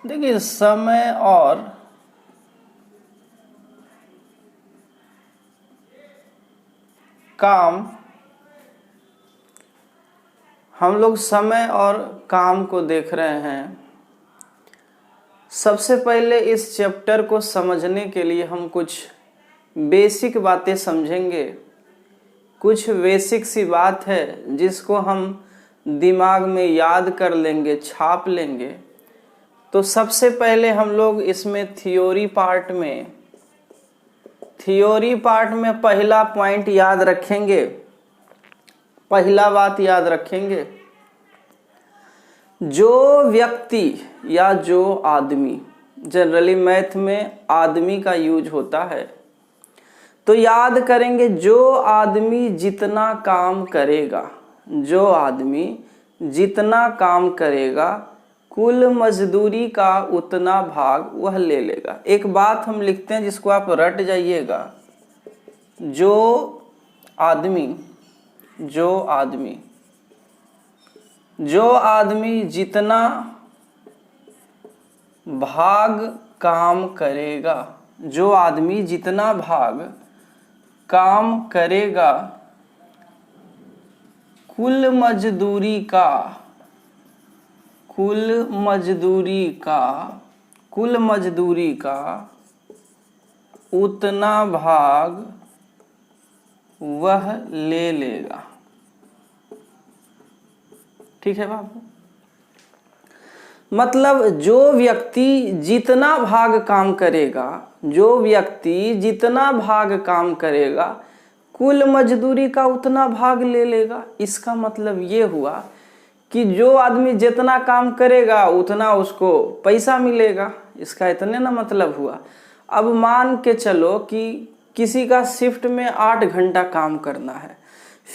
देखिए, समय और काम, हम लोग समय और काम को देख रहे हैं। सबसे पहले इस चैप्टर को समझने के लिए हम कुछ बेसिक बातें समझेंगे। कुछ बेसिक सी बात है जिसको हम दिमाग में याद कर लेंगे, छाप लेंगे। तो सबसे पहले हम लोग इसमें थ्योरी पार्ट में पहला पॉइंट याद रखेंगे, पहला बात याद रखेंगे। जो व्यक्ति या जो आदमी, जनरली मैथ में आदमी का यूज होता है, तो याद करेंगे जो आदमी जितना काम करेगा, जो आदमी जितना काम करेगा, कुल मजदूरी का उतना भाग वह ले लेगा। एक बात हम लिखते हैं जिसको आप रट जाइएगा। जो आदमी जितना भाग काम करेगा, जो आदमी जितना भाग काम करेगा, कुल मजदूरी का उतना भाग वह ले लेगा। ठीक है बाबू? मतलब जो व्यक्ति जितना भाग काम करेगा, कुल मजदूरी का उतना भाग ले लेगा। इसका मतलब ये हुआ कि जो आदमी जितना काम करेगा उतना उसको पैसा मिलेगा। इसका इतने ना मतलब हुआ। अब मान के चलो कि किसी का शिफ्ट में 8 घंटा काम करना है,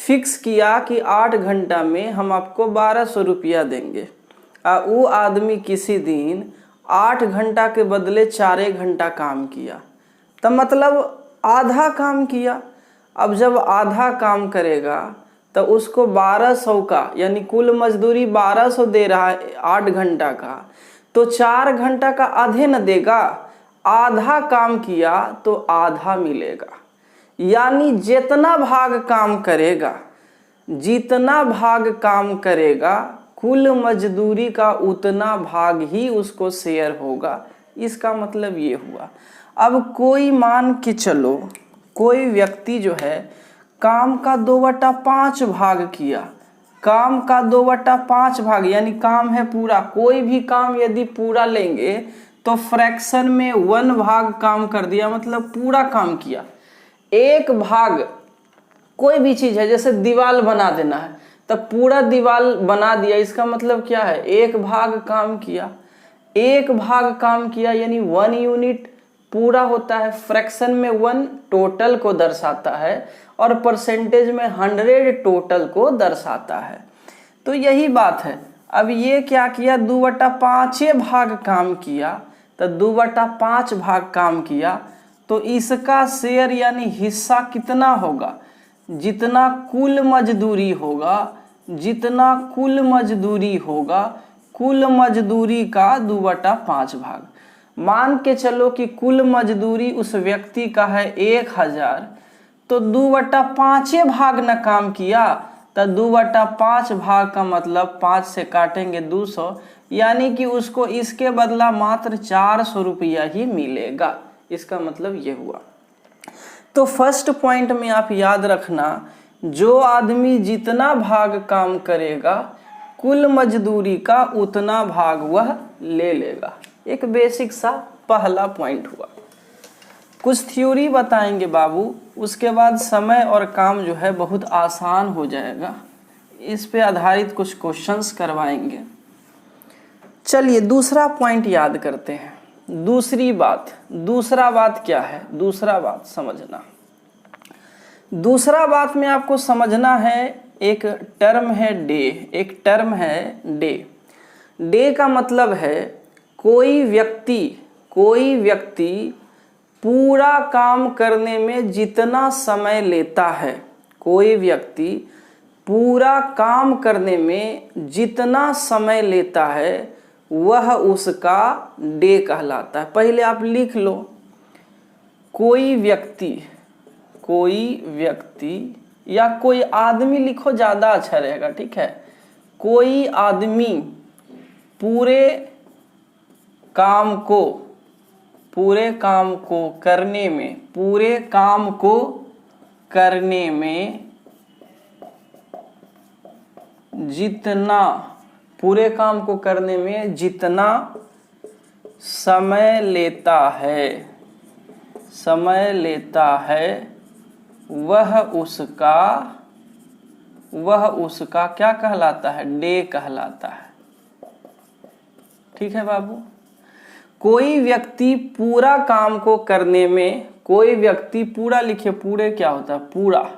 फिक्स किया कि 8 घंटा में हम आपको 1200 रुपया देंगे। वो आदमी किसी दिन 8 घंटा के बदले 4 घंटा काम किया, तो मतलब आधा काम किया। अब जब आधा काम करेगा तो उसको 1200 का, यानी कुल मजदूरी 1200 दे रहा है 8 घंटा का, तो 4 घंटा का आधे न देगा। आधा काम किया तो आधा मिलेगा। यानी जितना भाग काम करेगा, कुल मजदूरी का उतना भाग ही उसको शेयर होगा। इसका मतलब ये हुआ। अब कोई मान के चलो, कोई व्यक्ति जो है काम का 2/5 भाग किया, काम का 2/5 भाग, यानी काम है पूरा। कोई भी काम यदि पूरा लेंगे तो फ्रैक्शन में 1 भाग काम कर दिया, मतलब पूरा काम किया। एक भाग कोई भी चीज है, जैसे दीवार बना देना है तो पूरा दीवार बना दिया। इसका मतलब क्या है? एक भाग काम किया, यानी 1 यूनिट पूरा होता है। फ्रैक्शन में 1 टोटल को दर्शाता है और परसेंटेज में 100 टोटल को दर्शाता है। तो यही बात है। अब ये क्या किया? 2/5 भाग काम किया, तो 2/5 भाग काम किया तो इसका शेयर यानी हिस्सा कितना होगा? जितना कुल मजदूरी होगा, कुल मजदूरी का 2/5 भाग। मान के चलो कि कुल मजदूरी उस व्यक्ति का है 1000, तो 2/5 भाग न काम किया, तो 2/5 भाग का मतलब 5 से काटेंगे 200, यानी कि उसको इसके बदला मात्र 400 रुपया ही मिलेगा। इसका मतलब ये हुआ। तो फर्स्ट पॉइंट में आप याद रखना, जो आदमी जितना भाग काम करेगा, कुल मजदूरी का उतना भाग वह ले लेगा। एक बेसिक सा पहला पॉइंट हुआ। कुछ थ्योरी बताएंगे बाबू, उसके बाद समय और काम जो है बहुत आसान हो जाएगा। इस पे आधारित कुछ क्वेश्चंस करवाएंगे। चलिए दूसरा पॉइंट याद करते हैं। दूसरा बात क्या है? दूसरा बात समझना। दूसरा बात में आपको समझना है, एक टर्म है डे। डे का मतलब है कोई व्यक्ति पूरा काम करने में जितना समय लेता है, कोई व्यक्ति पूरा काम करने में जितना समय लेता है वह उसका डे कहलाता है। पहले आप लिख लो, कोई व्यक्ति या कोई आदमी लिखो, ज़्यादा अच्छा रहेगा, ठीक है। कोई आदमी पूरे काम को करने में जितना समय लेता है वह उसका क्या कहलाता है? डे कहलाता है। ठीक है बाबू। कोई व्यक्ति पूरा काम को करने में, कोई व्यक्ति पूरा लिखे, पूरे क्या होता है? पूरा।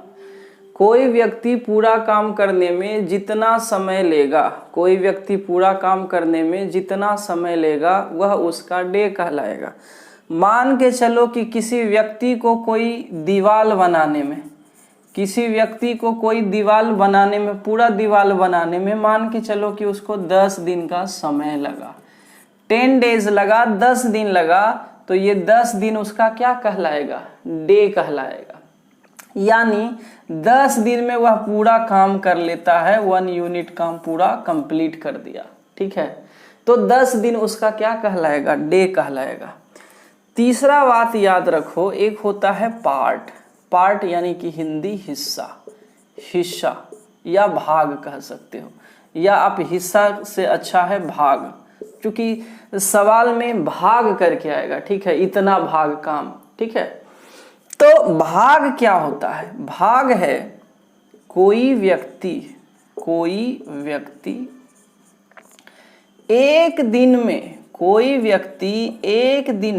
कोई व्यक्ति पूरा काम करने में जितना समय लेगा, कोई व्यक्ति पूरा काम करने में जितना समय लेगा वह उसका डे कहलाएगा। मान के चलो कि किसी व्यक्ति को कोई दीवार बनाने में, पूरा दीवार बनाने में मान के चलो कि उसको 10 दिन का समय लगा, 10 डेज लगा, 10 दिन लगा, तो ये 10 दिन उसका क्या कहलाएगा? डे कहलाएगा। यानी 10 दिन में वह पूरा काम कर लेता है, 1 यूनिट काम पूरा कंप्लीट कर दिया। ठीक है, तो 10 दिन उसका क्या कहलाएगा? डे कहलाएगा। तीसरा बात याद रखो, एक होता है पार्ट यानी कि हिंदी हिस्सा या भाग कह सकते हो, या आप हिस्सा से अच्छा है भाग, क्योंकि सवाल में भाग करके आएगा। ठीक है, इतना भाग काम। ठीक है, तो भाग क्या होता है? भाग है कोई व्यक्ति एक दिन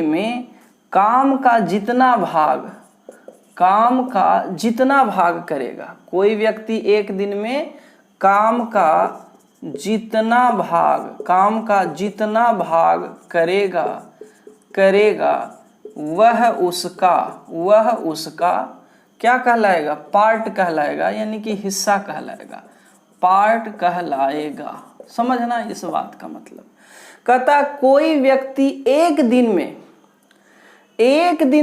में काम का जितना भाग करेगा। कोई व्यक्ति एक दिन में काम का जितना भाग करेगा वह उसका क्या कहलाएगा? पार्ट कहलाएगा, यानी कि हिस्सा कहलाएगा, पार्ट कहलाएगा। समझना इस बात का मतलब। कहता कोई व्यक्ति एक दिन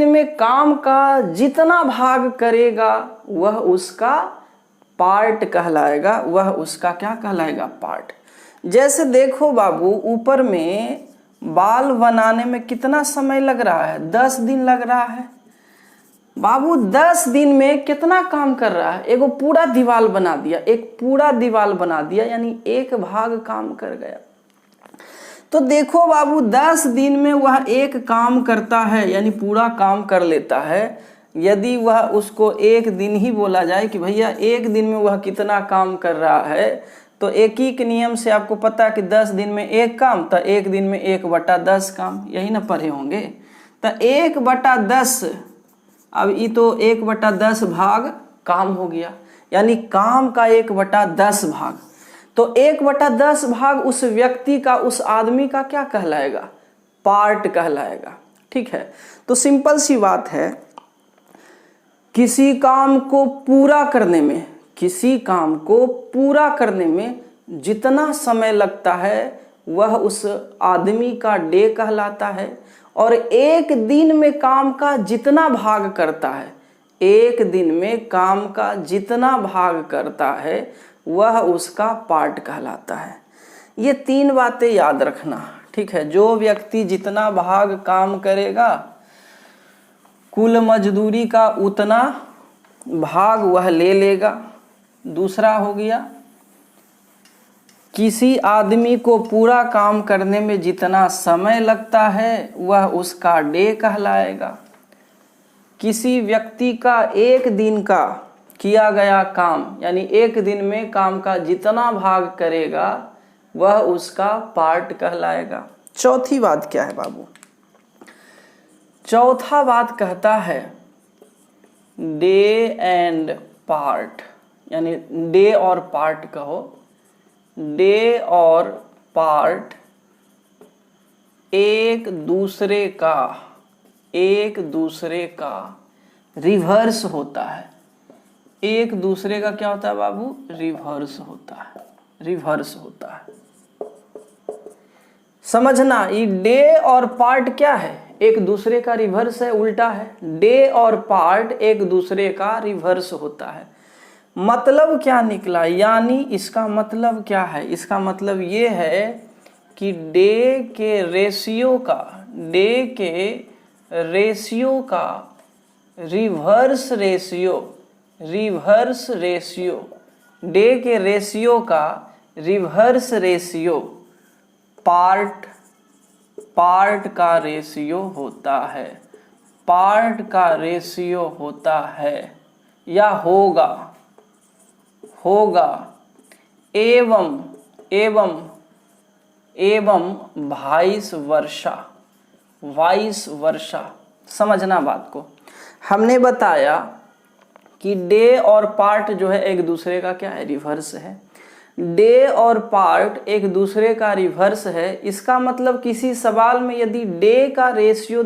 में काम का जितना भाग करेगा वह उसका पार्ट कहलाएगा, वह उसका क्या कहलाएगा? पार्ट। जैसे देखो बाबू, ऊपर में बाल बनाने में कितना समय लग रहा है? 10 दिन लग रहा है। बाबू 10 दिन में कितना काम कर रहा है? एगो पूरा दीवार बना दिया, यानी एक भाग काम कर गया। तो देखो बाबू 10 दिन में वह एक काम करता है, यानी पूरा काम कर लेता है। यदि वह उसको एक दिन ही बोला जाए कि भैया एक दिन में वह कितना काम कर रहा है, तो एक ही के नियम से आपको पता है कि 10 दिन में एक काम, तो एक दिन में 1/10 काम, यही ना पढ़े होंगे। तो 1/10, अब ये तो 1/10 भाग काम हो गया, यानी काम का 1/10 भाग। तो 1/10 भाग उस व्यक्ति का, उस आदमी का क्या कहलाएगा? पार्ट कहलाएगा। ठीक है, तो सिंपल सी बात है, किसी काम को पूरा करने में जितना समय लगता है वह उस आदमी का डे कहलाता है। और एक दिन में काम का जितना भाग करता है वह उसका पार्ट कहलाता है। ये 3 बातें याद रखना। ठीक है, जो व्यक्ति जितना भाग काम करेगा, कुल मजदूरी का उतना भाग वह ले लेगा। दूसरा हो गया, किसी आदमी को पूरा काम करने में जितना समय लगता है वह उसका डे कहलाएगा। किसी व्यक्ति का एक दिन का किया गया काम, यानी एक दिन में काम का जितना भाग करेगा वह उसका पार्ट कहलाएगा। चौथी बात क्या है बाबू? चौथा बात कहता है डे एंड पार्ट, यानी डे और पार्ट कहो। डे और पार्ट एक दूसरे का रिवर्स होता है। एक दूसरे का क्या होता है बाबू? रिवर्स होता है। समझना, ये डे और पार्ट क्या है, एक दूसरे का रिवर्स है, उल्टा है। डे और पार्ट एक दूसरे का रिवर्स होता है। मतलब क्या निकला, यानी इसका मतलब क्या है, इसका मतलब ये है कि डे के रेशियो का रिवर्स रेशियो, डे के रेशियो का रिवर्स रेशियो पार्ट का रेशियो होता है, पार्ट का रेशियो होता है या होगा एवं वाइस वर्षा। समझना बात को, हमने बताया कि डे और पार्ट जो है एक दूसरे का क्या है, रिवर्स है। डे और पार्ट एक दूसरे का रिवर्स है, इसका मतलब किसी सवाल में यदि डे का रेशियो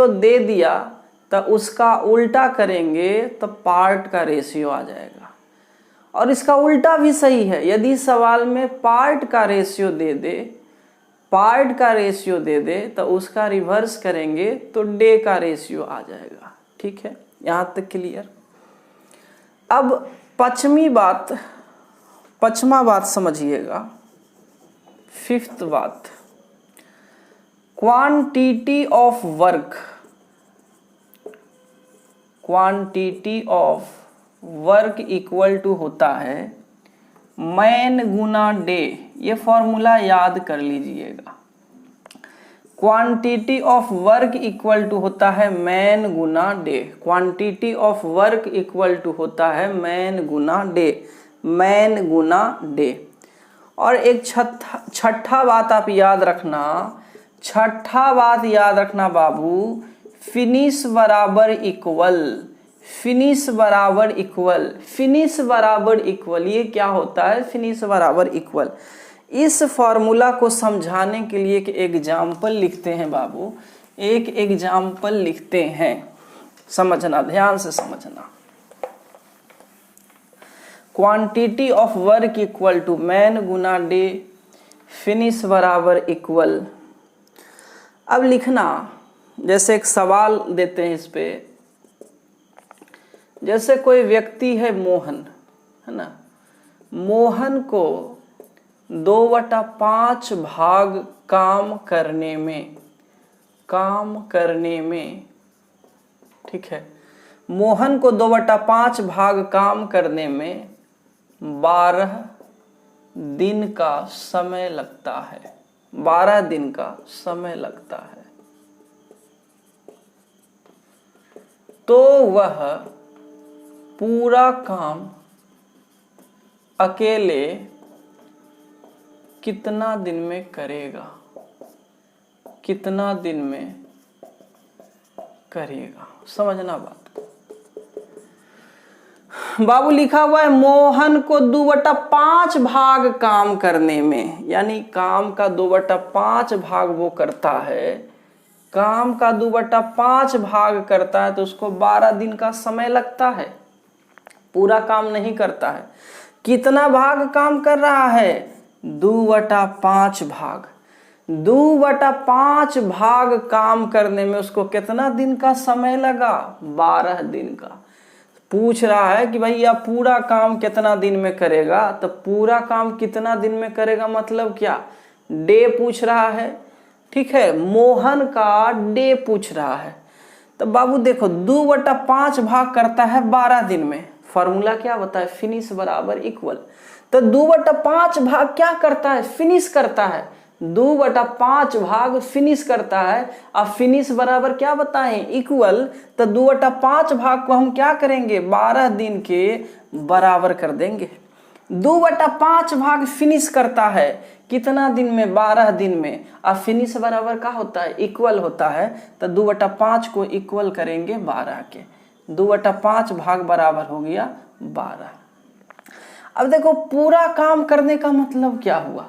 दे दिया तो उसका उल्टा करेंगे तो पार्ट का रेशियो आ जाएगा। और इसका उल्टा भी सही है, यदि सवाल में पार्ट का रेशियो दे दे तो उसका रिवर्स करेंगे तो डे का रेशियो आ जाएगा। ठीक है, यहाँ तक क्लियर। अब पचमा बात समझिएगा, फिफ्थ बात, quantity of work equal to होता है मैन गुना डे। ये फॉर्मूला याद कर लीजिएगा। Quantity of work equal to होता है मैन गुना day, quantity of work equal to होता है मैन गुना डे। और एक छठा बात आप याद रखना, बाबू, फिनिश बराबर इक्वल। ये क्या होता है, फिनिश बराबर इक्वल। इस फॉर्मूला को समझाने के लिए एक एग्जाम्पल लिखते हैं बाबू, एक एग्जाम्पल लिखते हैं, समझना, ध्यान से समझना। Quantity of work equal to man गुना डे, फिनिश बराबर इक्वल। अब लिखना, जैसे एक सवाल देते हैं इस पे, जैसे कोई व्यक्ति है मोहन, है ना, मोहन को 2/5 भाग काम करने में, ठीक है, मोहन को 2/5 भाग काम करने में 12 दिन का समय लगता है, 12 दिन का समय लगता है। तो वह पूरा काम अकेले कितना दिन में करेगा, समझना बात। बाबू लिखा हुआ है मोहन को 2/5 भाग काम करने में, यानी काम का 2/5 भाग वो करता है, काम का 2/5 भाग करता है तो उसको 12 दिन का समय लगता है, पूरा काम नहीं करता है। कितना भाग काम कर रहा है, 2/5 भाग। 2/5 भाग काम करने में उसको कितना दिन का समय लगा, 12 दिन का। पूछ रहा है कि भाई आप पूरा काम कितना दिन में करेगा, तो पूरा काम कितना दिन में करेगा मतलब क्या, डे पूछ रहा है, ठीक है, मोहन का डे पूछ रहा है। तो बाबू देखो 2/5 भाग करता है 12 दिन में, फॉर्मूला क्या बताए, फिनिश बराबर इक्वल। तो 2/5 भाग क्या करता है, फिनिश करता है, 2/5 भाग फिनिश करता है। अब फिनिश बराबर क्या बताएं, इक्वल। तो 2/5 भाग को हम क्या करेंगे, 12 दिन के बराबर कर देंगे। 2/5 भाग फिनिश करता है कितना दिन में, 12 दिन में। अब फिनिश बराबर क्या होता है, इक्वल होता है। तो 2/5 को इक्वल करेंगे 12 के, 2/5 भाग बराबर हो गया 12। अब देखो पूरा काम करने का मतलब क्या हुआ,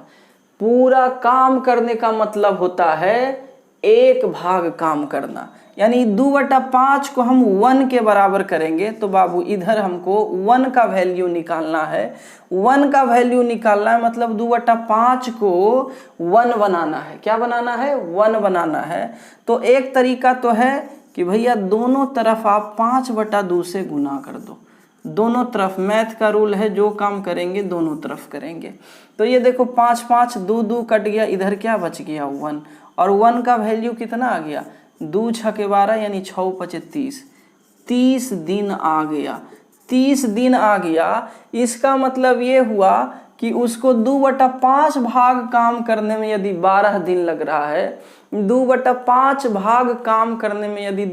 पूरा काम करने का मतलब होता है 1 भाग काम करना, यानी 2/5 को हम 1 के बराबर करेंगे तो बाबू इधर हमको 1 का वैल्यू निकालना है। 1 का वैल्यू निकालना है मतलब 2/5 को 1 बनाना है। क्या बनाना है? 1 बनाना है। तो एक तरीका तो है कि भैया दोनों तरफ आप 5/2 से गुना कर दो। दोनों तरफ मैथ का रूल है, जो काम करेंगे दोनों तरफ करेंगे। तो ये देखो 5 5 2 2 कट गया, इधर क्या बच गया? 1। और 1 का वैल्यू कितना आ गया? 2 6 के 12 यानी 6 5 30। 30 दिन आ गया। 30 दिन आ गया। इसका मतलब ये हुआ कि उसको 2/5 भाग काम करने में यदि 12 दिन लग रहा है, 2/5 भाग काम करने में यदि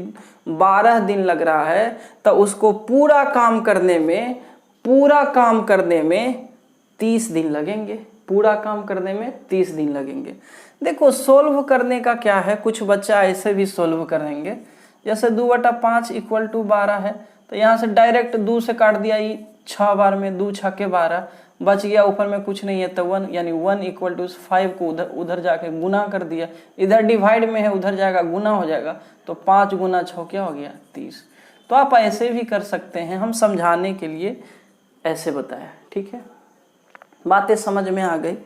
12 दिन लग रहा है, तो उसको पूरा काम करने में 30 दिन लगेंगे। पूरा काम करने में 30 दिन लगेंगे। देखो सोल्व करने का क्या है, कुछ बच्चा ऐसे भी सोल्व करेंगे। जैसे 2/5 = 12 है, तो यहाँ से डायरेक्ट 2 से काट दिया, 6 बार में 2 6 के 12 बच गया, ऊपर में कुछ नहीं है तो 1, यानी 1 = 5 को उधर जाके गुना कर दिया। इधर डिवाइड में है, उधर जाएगा गुना हो जाएगा, तो 5 × 6 क्या हो गया? 30। तो आप ऐसे भी कर सकते हैं, हम समझाने के लिए ऐसे बताया। ठीक है, बातें समझ में आ गई।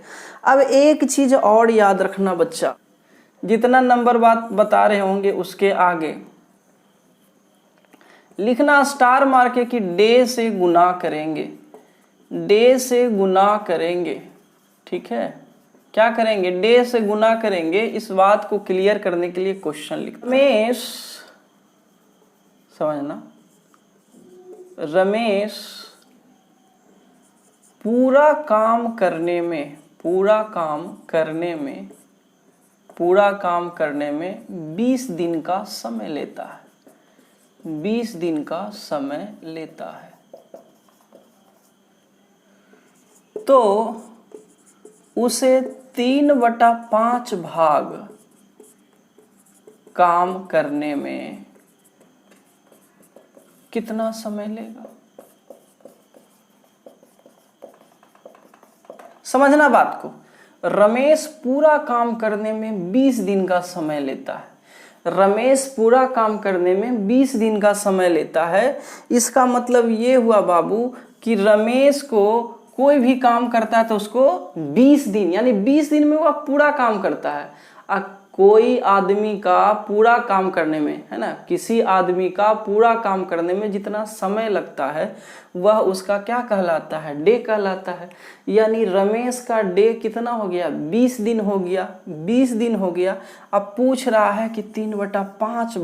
अब एक चीज और याद रखना बच्चा, जितना नंबर बात बता रहे होंगे उसके आगे लिखना स्टार मार के कि डे से गुना करेंगे। डे से गुना करेंगे। ठीक है, क्या करेंगे? डे से गुना करेंगे। इस बात को क्लियर करने के लिए क्वेश्चन लिख। रमेश, समझना, रमेश पूरा काम करने में 20 दिन का समय लेता है। 20 दिन का समय लेता है। तो उसे 3/5 भाग काम करने में कितना समय लेगा? समझना बात को। रमेश पूरा काम करने में 20 दिन का समय लेता है। रमेश पूरा काम करने में 20 दिन का समय लेता है। इसका मतलब ये हुआ बाबू कि रमेश को कोई भी काम करता है तो उसको 20 दिन, यानी 20 दिन में वह पूरा काम करता है। कोई आदमी का पूरा काम करने में, है ना, किसी आदमी का पूरा काम करने में जितना समय लगता है वह उसका क्या कहलाता है? डे कहलाता है। यानी रमेश का डे कितना हो गया? 20 दिन हो गया। 20 दिन हो गया। अब पूछ रहा है कि 3/5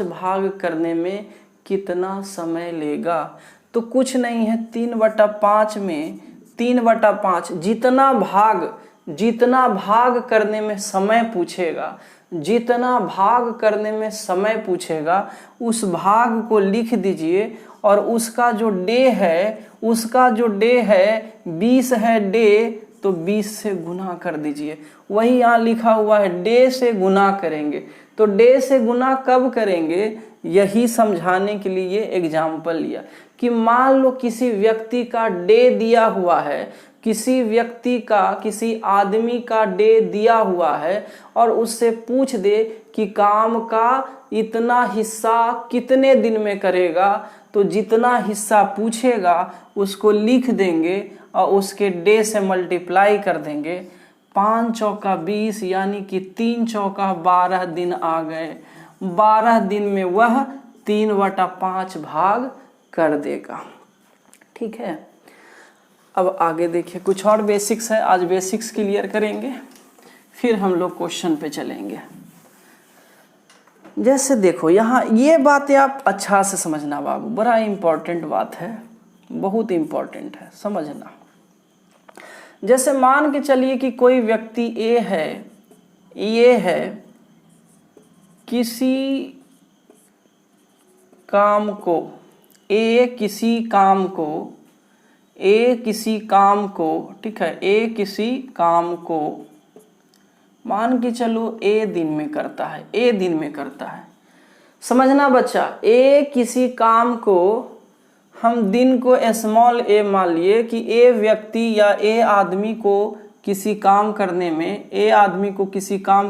भाग करने में कितना समय लेगा? तो कुछ नहीं है, 3/5 में 3/5 जितना भाग करने में समय पूछेगा, उस भाग को लिख दीजिए और उसका जो डे है 20 है डे, तो 20 से गुना कर दीजिए। वही यहाँ लिखा हुआ है, डे से गुना करेंगे। तो डे से गुना कब करेंगे, यही समझाने के लिए ये एग्जाम्पल लिया कि मान लो किसी व्यक्ति का डे दिया हुआ है, किसी आदमी का डे दिया हुआ है और उससे पूछ दे कि काम का इतना हिस्सा कितने दिन में करेगा, तो जितना हिस्सा पूछेगा उसको लिख देंगे और उसके डे से मल्टीप्लाई कर देंगे। 5 चौका 20 यानी कि 3 चौका 12 दिन आ गए। 12 दिन में वह 3/5 भाग कर देगा। ठीक है, अब आगे देखिए, कुछ और बेसिक्स है। आज बेसिक्स क्लियर करेंगे, फिर हम लोग क्वेश्चन पे चलेंगे। जैसे देखो यहाँ ये बातें आप अच्छा से समझना बाबू, बड़ा इम्पोर्टेंट बात है, बहुत इम्पोर्टेंट है, समझना। जैसे मान के चलिए कि कोई व्यक्ति ये है किसी काम ठीक है, ए किसी काम को मान के चलो ए दिन में करता है। समझना बच्चा, ए किसी काम को हम दिन को स्मॉल ए मान लिए कि ए व्यक्ति या ए आदमी को किसी काम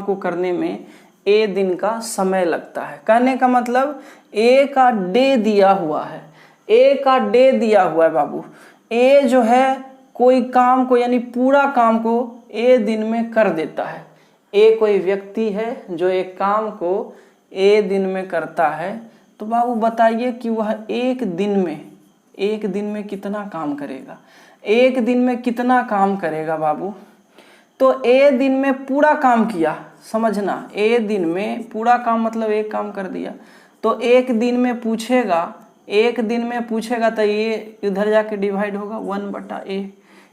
को करने में ए दिन का समय लगता है। कहने का मतलब ए का डे दिया हुआ है, ए का डे दिया हुआ है बाबू। ए जो है कोई काम को यानी पूरा काम को ए दिन में कर देता है। ए कोई व्यक्ति है जो एक काम को ए दिन में करता है। तो बाबू बताइए कि वह एक दिन में कितना काम करेगा, एक दिन में कितना काम करेगा बाबू। तो ए दिन में पूरा काम किया, समझना, ए दिन में पूरा काम मतलब एक काम कर दिया। तो एक दिन में पूछेगा तो ये इधर जाके डिवाइड होगा 1/a,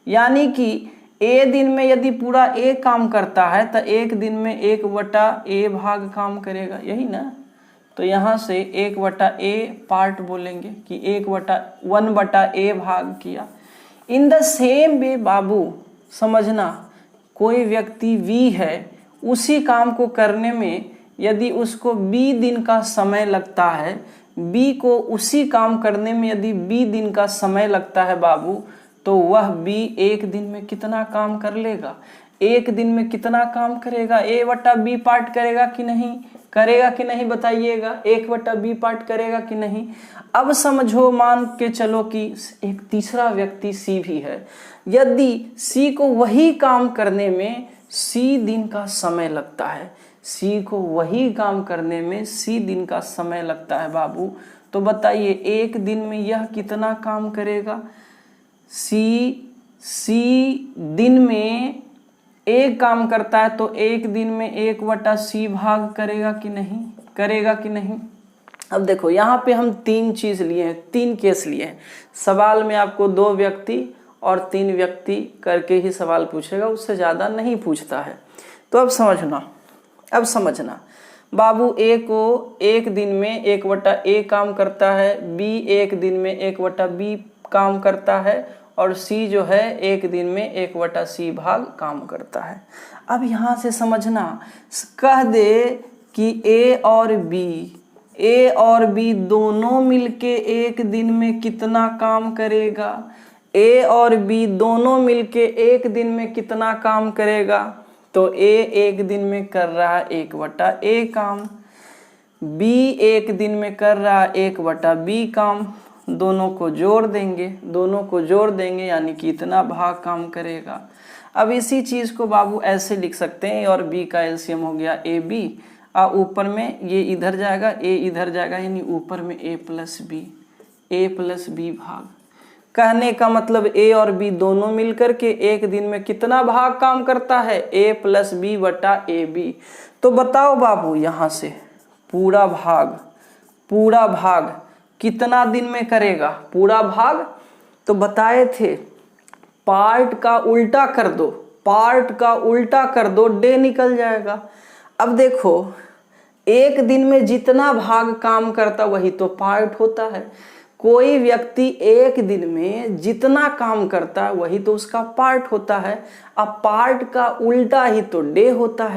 यानी कि ए दिन में यदि पूरा ए काम करता है तो एक दिन में 1/a भाग काम करेगा, यही ना। तो यहाँ से 1/a पार्ट बोलेंगे कि 1/a भाग किया। इन द सेम वे बाबू समझना, कोई व्यक्ति V है, उसी काम को करने में यदि उसको B दिन का समय लगता है, B को उसी काम करने में यदि B दिन का समय लगता है बाबू, तो वह B एक दिन में कितना काम कर लेगा, एक दिन में कितना काम करेगा, A/B पार्ट करेगा कि नहीं बताइएगा, 1/B पार्ट करेगा कि नहीं। अब समझो, मान के चलो कि एक तीसरा व्यक्ति C भी है, यदि C को वही काम करने में C दिन का समय लगता है, C को वही काम करने में C दिन का समय लगता है बाबू, तो बताइए एक दिन में यह कितना काम करेगा। C दिन में एक काम करता है तो एक दिन में 1/C भाग करेगा कि नहीं। अब देखो यहाँ पे हम 3 चीज लिए हैं, 3 केस लिए हैं। सवाल में आपको 2 व्यक्ति और 3 व्यक्ति करके ही सवाल पूछेगा, उससे ज़्यादा नहीं पूछता है। तो अब समझना बाबू, ए को एक दिन में 1/a काम करता है, B एक दिन में 1/b काम करता है और C जो है एक दिन में 1/C भाग काम करता है। अब यहाँ से समझना, कह दे कि A और B दोनों मिलके एक दिन में कितना काम करेगा, A और B दोनों मिलके एक दिन में कितना काम करेगा। तो A एक दिन में कर रहा है 1/a काम, B एक दिन में कर रहा है 1/b काम, दोनों को जोड़ देंगे यानी कि इतना भाग काम करेगा। अब इसी चीज़ को बाबू ऐसे लिख सकते हैं, A और B का एलसीएम हो गया AB, और ऊपर में ये इधर जाएगा, A इधर जाएगा, यानी ऊपर में A प्लस B भाग। कहने का मतलब A और B दोनों मिलकर के एक दिन में कितना भाग काम करता है, A+B/AB। तो बताओ बाबू, यहाँ से पूरा भाग कितना दिन में करेगा, पूरा भाग। तो बताए थे पार्ट का उल्टा कर दो, डे निकल जाएगा। अब देखो एक दिन में जितना भाग काम करता वही तो पार्ट होता है। कोई व्यक्ति एक दिन में जितना काम करता है वही तो उसका पार्ट होता है। अब पार्ट का उल्टा ही तो डे होता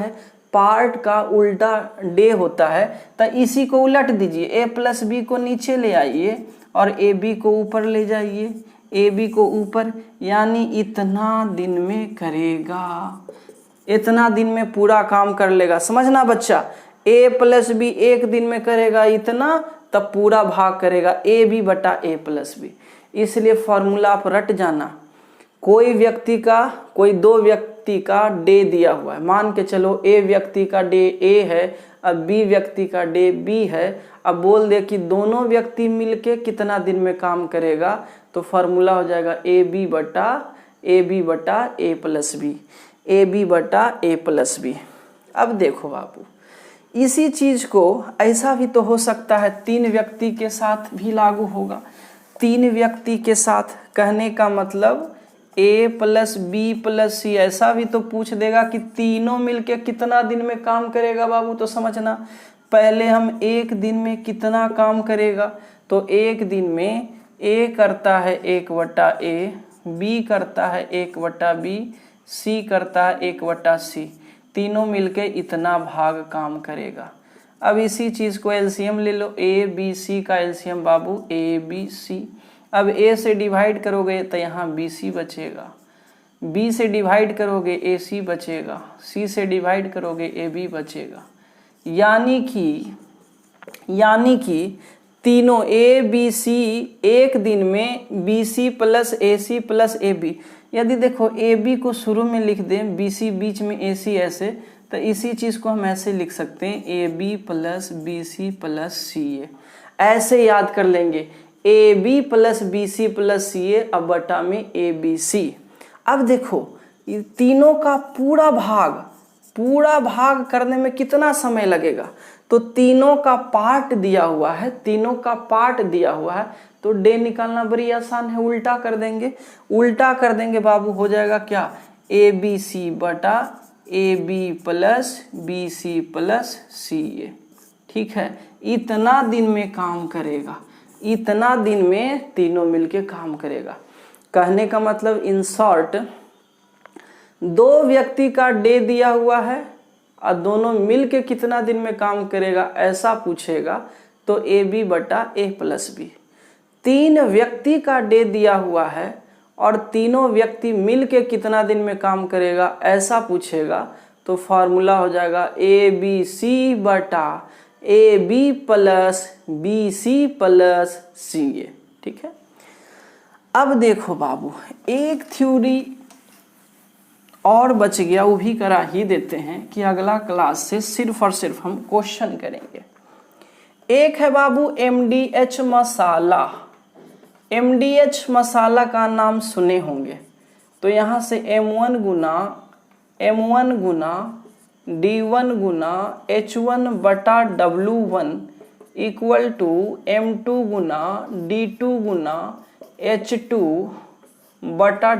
है, तो इसी को उलट दीजिए, A+B को नीचे ले आइए और AB को ऊपर ले जाइए, AB को ऊपर, यानी इतना दिन में करेगा, इतना दिन में पूरा काम कर लेगा। समझना बच्चा, A+B एक दिन में करेगा इतना, तब पूरा भाग करेगा AB/A+B। इसलिए फॉर्मूला आप रट जाना, कोई 2 व्यक्ति का डे दिया हुआ है, मान के चलो A व्यक्ति का डे A है, अब B व्यक्ति का डे B है। अब बोल दे कि दोनों व्यक्ति मिलके कितना दिन में काम करेगा, तो फॉर्मूला हो जाएगा AB/A+B। अब देखो बाबू, इसी चीज को ऐसा भी तो हो सकता है 3 व्यक्ति के साथ भी लागू होगा। 3 व्यक्ति के साथ कहने का मतलब A+B+C, ऐसा भी तो पूछ देगा कि तीनों मिलके कितना दिन में काम करेगा बाबू। तो समझना, पहले हम एक दिन में कितना काम करेगा, तो एक दिन में A करता है 1/A, B करता है 1/B, C करता है 1/C, तीनों मिलके इतना भाग काम करेगा। अब इसी चीज़ को एलसीएम ले लो, ABC का एलसीएम बाबू ABC। अब A से डिवाइड करोगे तो यहाँ BC बचेगा, B से डिवाइड करोगे AC बचेगा, C से डिवाइड करोगे AB बचेगा। यानी कि तीनों ए बी सी एक दिन में B C plus A C plus A B, यदि देखो ए बी को शुरू में लिख दें, बी सी बीच में ए सी ऐसे, तो इसी चीज़ को हम ऐसे लिख सकते हैं A B plus B C plus C A, ऐसे याद कर लेंगे A B plus B C plus C A अब बटा में ए बी सी। अब देखो ये तीनों का पूरा भाग करने में कितना समय लगेगा, तो तीनों का पार्ट दिया हुआ है, तो डे निकालना बड़ी आसान है, उल्टा कर देंगे बाबू, हो जाएगा क्या ए बी सी बटा A B plus B C plus C A. ठीक है, इतना दिन में काम करेगा, इतना दिन में तीनों मिलके काम करेगा। कहने का मतलब इन शॉर्ट, दो व्यक्ति का डे दिया हुआ है और दोनों मिलके कितना दिन में काम करेगा ऐसा पूछेगा तो ए बी बटा ए प्लस बी। तीन व्यक्ति का डे दिया हुआ है और तीनों व्यक्ति मिलके कितना दिन में काम करेगा ऐसा पूछेगा तो फॉर्मूला हो जाएगा ए बी सी बटा A B plus B C plus C A. ठीक है, अब देखो बाबू एक थ्योरी और बच गया, वो भी करा ही देते हैं कि अगला क्लास से सिर्फ और सिर्फ हम क्वेश्चन करेंगे। एक है बाबू MDH मसाला। MDH मसाला का नाम सुने होंगे, तो यहाँ से M1 गुना D1 गुना H1 बटा W1 equal to M2 Guna D2 Guna H2 बटा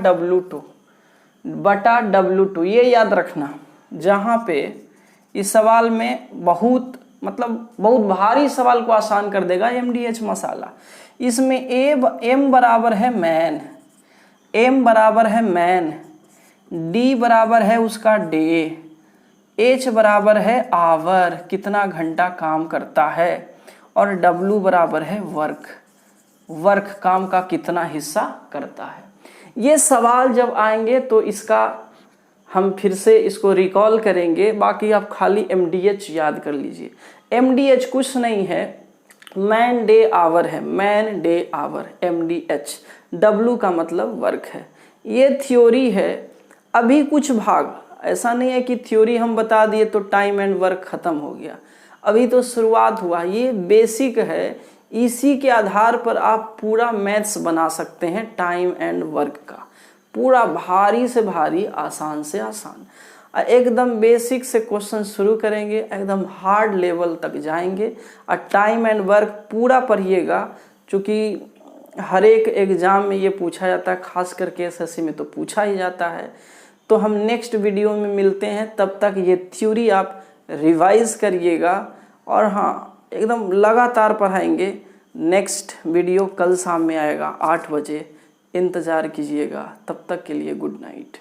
W2। ये याद रखना, जहाँ पे इस सवाल में बहुत भारी सवाल को आसान कर देगा MDH मसाला। इसमें M बराबर है मैन, D बराबर है उसका डे, H बराबर है आवर कितना घंटा काम करता है, और W बराबर है वर्क काम का कितना हिस्सा करता है। ये सवाल जब आएंगे तो इसका हम फिर से इसको रिकॉल करेंगे, बाकी आप खाली MDH याद कर लीजिए। MDH कुछ नहीं है, man day hour MDH, W का मतलब वर्क है। ये थ्योरी है। अभी कुछ भाग, ऐसा नहीं है कि थ्योरी हम बता दिए तो टाइम एंड वर्क खत्म हो गया, अभी तो शुरुआत हुआ। ये बेसिक है, इसी के आधार पर आप पूरा मैथ्स बना सकते हैं टाइम एंड वर्क का, पूरा भारी से भारी आसान से आसान। एकदम बेसिक से क्वेश्चन शुरू करेंगे, एकदम हार्ड लेवल तक जाएंगे और टाइम एंड वर्क पूरा पढ़िएगा, क्योंकि हर एक एग्जाम में ये पूछा जाता है, खास करके SSC में तो पूछा ही जाता है। तो हम नेक्स्ट वीडियो में मिलते हैं, तब तक ये थ्योरी आप रिवाइज करिएगा और हाँ एकदम लगातार पढ़ाएंगे। नेक्स्ट वीडियो कल शाम में आएगा 8 बजे, इंतज़ार कीजिएगा। तब तक के लिए गुड नाइट।